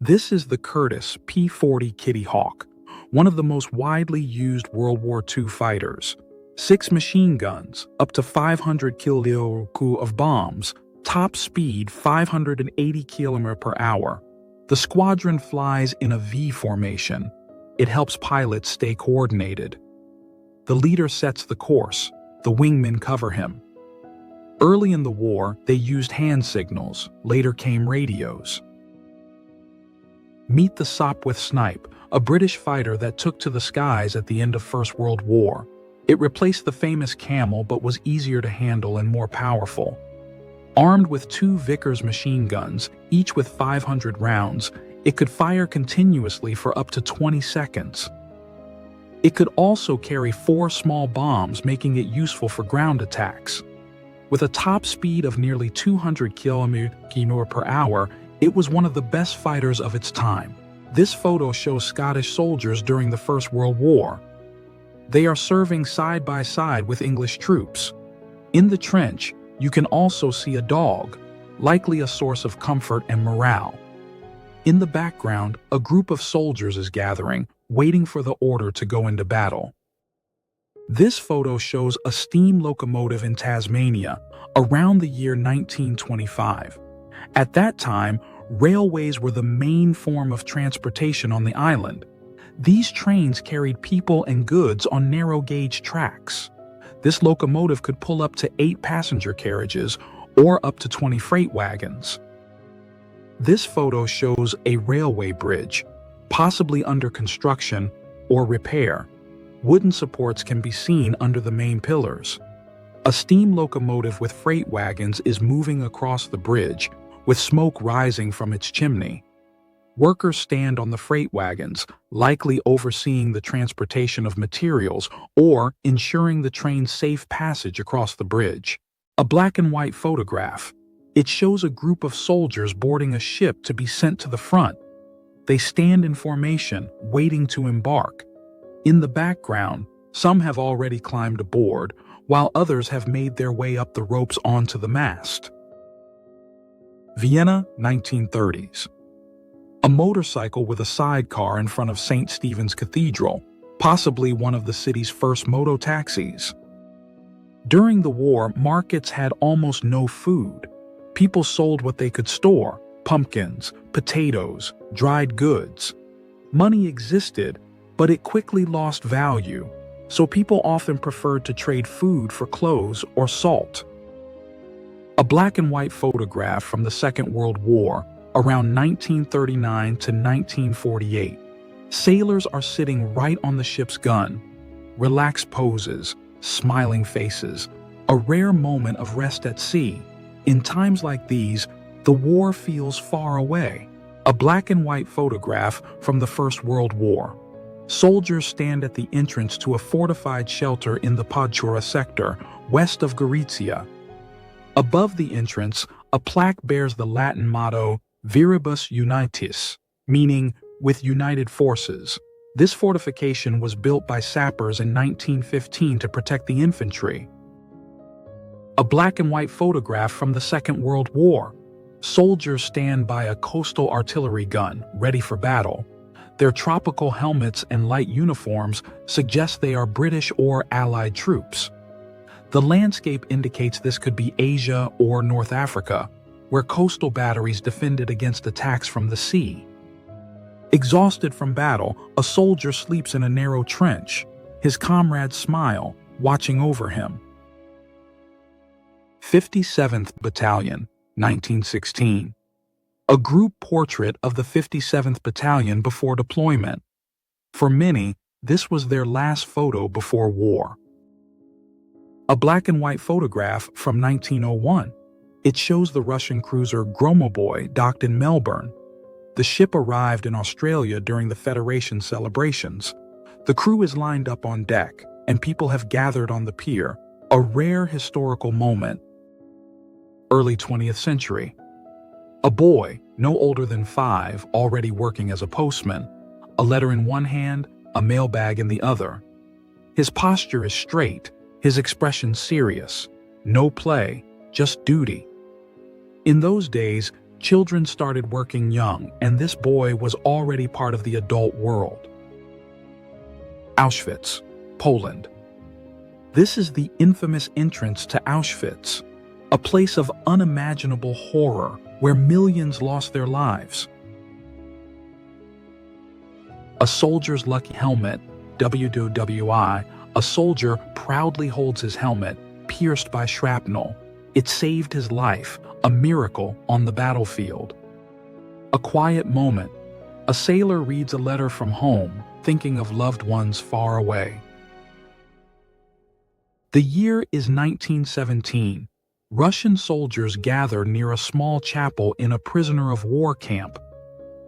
This is the Curtiss P-40 Kitty Hawk, one of the most widely used World War II fighters. 6 machine guns, up to 500 kg of bombs, top speed 580 km per hour. The squadron flies in a V formation. It helps pilots stay coordinated. The leader sets the course. The wingmen cover him. Early in the war, they used hand signals. Later came radios. Meet the Sopwith Snipe, a British fighter that took to the skies at the end of First World War. It replaced the famous Camel but was easier to handle and more powerful. Armed with 2 Vickers machine guns, each with 500 rounds, it could fire continuously for up to 20 seconds. It could also carry 4 small bombs, making it useful for ground attacks. With a top speed of nearly 200 km per hour, it was one of the best fighters of its time. This photo shows Scottish soldiers during the First World War. They are serving side by side with English troops. In the trench, you can also see a dog, likely a source of comfort and morale. In the background, a group of soldiers is gathering, waiting for the order to go into battle. This photo shows a steam locomotive in Tasmania around the year 1925. At that time, railways were the main form of transportation on the island. These trains carried people and goods on narrow-gauge tracks. This locomotive could pull up to 8 passenger carriages or up to 20 freight wagons. This photo shows a railway bridge, possibly under construction or repair. Wooden supports can be seen under the main pillars. A steam locomotive with freight wagons is moving across the bridge, with smoke rising from its chimney. Workers stand on the freight wagons, likely overseeing the transportation of materials or ensuring the train's safe passage across the bridge. A black and white photograph. It shows a group of soldiers boarding a ship to be sent to the front. They stand in formation, waiting to embark. In the background, some have already climbed aboard, while others have made their way up the ropes onto the mast. Vienna, 1930s. A motorcycle with a sidecar in front of St. Stephen's Cathedral, possibly one of the city's first moto-taxis. During the war, markets had almost no food. People sold what they could store: pumpkins, potatoes, dried goods. Money existed, but it quickly lost value, so people often preferred to trade food for clothes or salt. A black and white photograph from the Second World War, around 1939 to 1948. Sailors are sitting right on the ship's gun. Relaxed poses, smiling faces, a rare moment of rest at sea. In times like these, the war feels far away. A black and white photograph from the First World War. Soldiers stand at the entrance to a fortified shelter in the Podchura sector, west of Gorizia. Above the entrance, a plaque bears the Latin motto, Viribus Unitis, meaning, with united forces. This fortification was built by sappers in 1915 to protect the infantry. A black and white photograph from the Second World War. Soldiers stand by a coastal artillery gun, ready for battle. Their tropical helmets and light uniforms suggest they are British or Allied troops. The landscape indicates this could be Asia or North Africa, where coastal batteries defended against attacks from the sea. Exhausted from battle, a soldier sleeps in a narrow trench. His comrades smile, watching over him. 57th Battalion, 1916. A group portrait of the 57th Battalion before deployment. For many, this was their last photo before war. A black and white photograph from 1901. It shows the Russian cruiser Gromoboy docked in Melbourne. The ship arrived in Australia during the Federation celebrations. The crew is lined up on deck, and people have gathered on the pier, a rare historical moment. Early 20th century. A boy, no older than 5, already working as a postman, a letter in one hand, a mailbag in the other. His posture is straight, his expression serious. No play, just duty. In those days, Children started working young, and this boy was already part of the adult world. Auschwitz, Poland. This is the infamous entrance to Auschwitz, a place of unimaginable horror where millions lost their lives. A soldier's lucky helmet, WWI, a soldier proudly holds his helmet, pierced by shrapnel. It saved his life, a miracle on the battlefield. A quiet moment. A sailor reads a letter from home, thinking of loved ones far away. The year is 1917. Russian soldiers gather near a small chapel in a prisoner of war camp.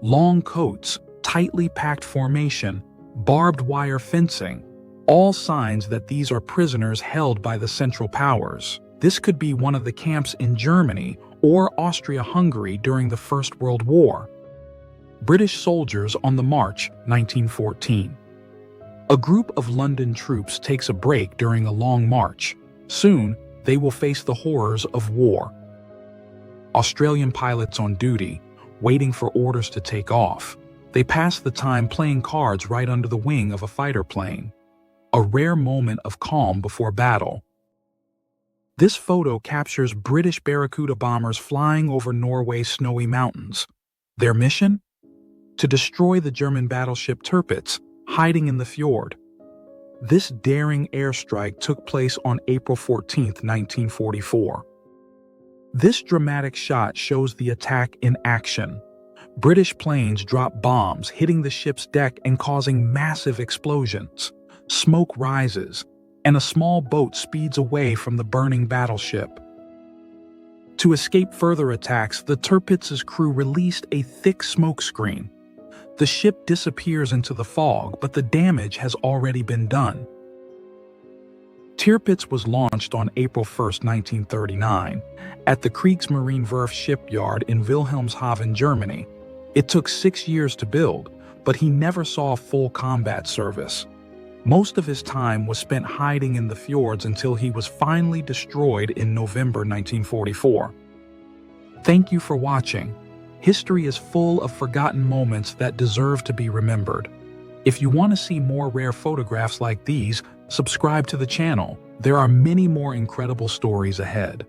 Long coats, tightly packed formation, barbed wire fencing, all signs that these are prisoners held by the Central Powers. This could be one of the camps in Germany or Austria-Hungary during the First World War. British soldiers on the march, 1914. A group of London troops takes a break during a long march. Soon, they will face the horrors of war. Australian pilots on duty, waiting for orders to take off. They pass the time playing cards right under the wing of a fighter plane. A rare moment of calm before battle. This photo captures British Barracuda bombers flying over Norway's snowy mountains. Their mission? To destroy the German battleship Tirpitz, hiding in the fjord. This daring airstrike took place on April 14, 1944. This dramatic shot shows the attack in action. British planes drop bombs, hitting the ship's deck and causing massive explosions. Smoke rises, and a small boat speeds away from the burning battleship. To escape further attacks, the Tirpitz's crew released a thick smoke screen. The ship disappears into the fog, but the damage has already been done. Tirpitz was launched on April 1, 1939, at the Kriegsmarine Werft shipyard in Wilhelmshaven, Germany. It took 6 years to build, but he never saw full combat service. Most of his time was spent hiding in the fjords until he was finally destroyed in November 1944. Thank you for watching. History is full of forgotten moments that deserve to be remembered. If you want to see more rare photographs like these, subscribe to the channel. There are many more incredible stories ahead.